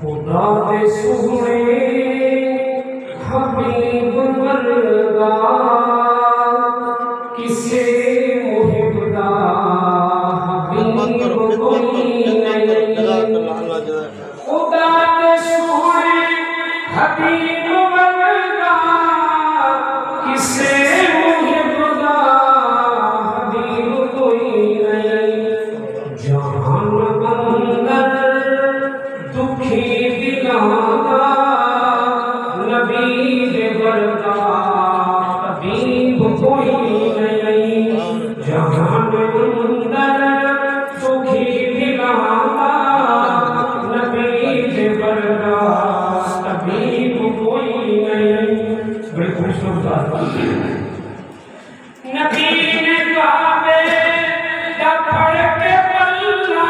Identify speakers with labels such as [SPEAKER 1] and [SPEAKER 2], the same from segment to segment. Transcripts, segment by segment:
[SPEAKER 1] خدا دے سونے حبیب ورگا کسے محب دا حبیب کوئی نہیں خدا دے سونے حبیب ورگا کسے محب دا حبیب کوئی نہیں جہان اندر دکھی دلانا نبی دے ورگا حبیب کوئی نہیں جہان اندر دکھی دلانا نبی دے ورگا حبیب کوئی نہیں بڑی خوبصورت بات نبی نے کعبے دا پڑھ کے پلہ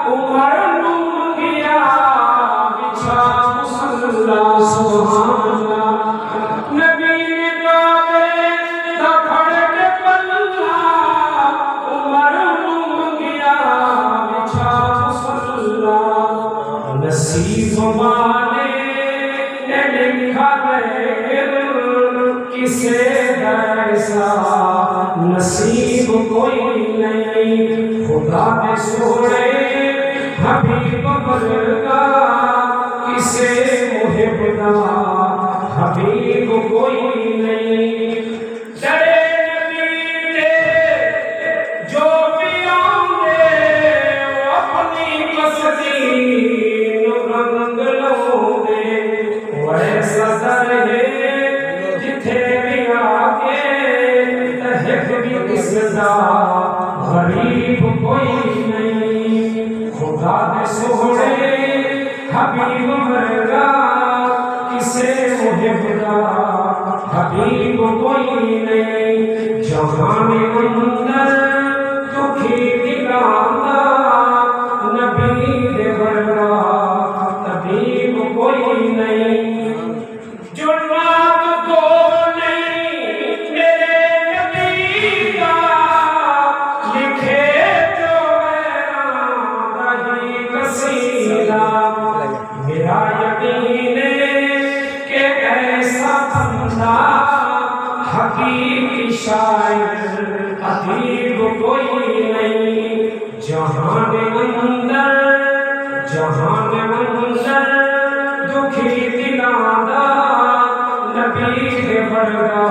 [SPEAKER 1] عمر سبحان اللہ نبی نے کعبے دا پڑھ کے پلہ عمر منگیا بچھا مصلی نصیب والے نے لکھا غیر کسے ایسا نصیب کوئی نہیں خدا نے سونے حبیب ورگا کسے محب دا حبیب کوئی نہیں ڈرے نبی دے جو بھی آؤں گے اپنی قصدی رنگ لوں گے ویسا در ہے جتھے بھی آگے تحق بھی کس دا غریب کوئی نہیں خدا نے سوڑے حبیب ورگا کسے محب دا حبیب کوئی نہیں جہان اندر دکھی دلانا نبی دے ورگا حبیب کوئی نہیں جو رات کو نہیں میرے نبی کا لکھے جو میرا رہی قصیدہ میرا یقین کہ ایسا بندہ حقیقی شاعر ادیب کوئی نہیں جہان اندر دکھی دلانا نبی دے ورگا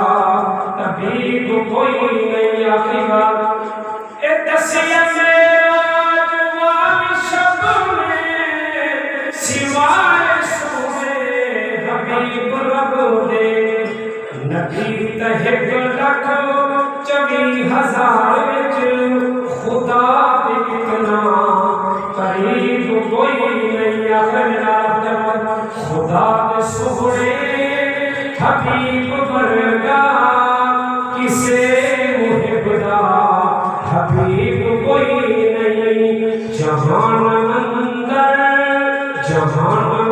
[SPEAKER 1] طبیب کوئی نہیں آخری بات اے دسیا میراج والی شب میں سوائے سونے حبیب رب دے نبی تحق لکھ 24,000 وچ خدا دے اتنا قریب کوئی نہیں آخر خدا دے سونے حبیب ورگا کسے محب دا حبیب کوئی نہیں جہان اندر جہان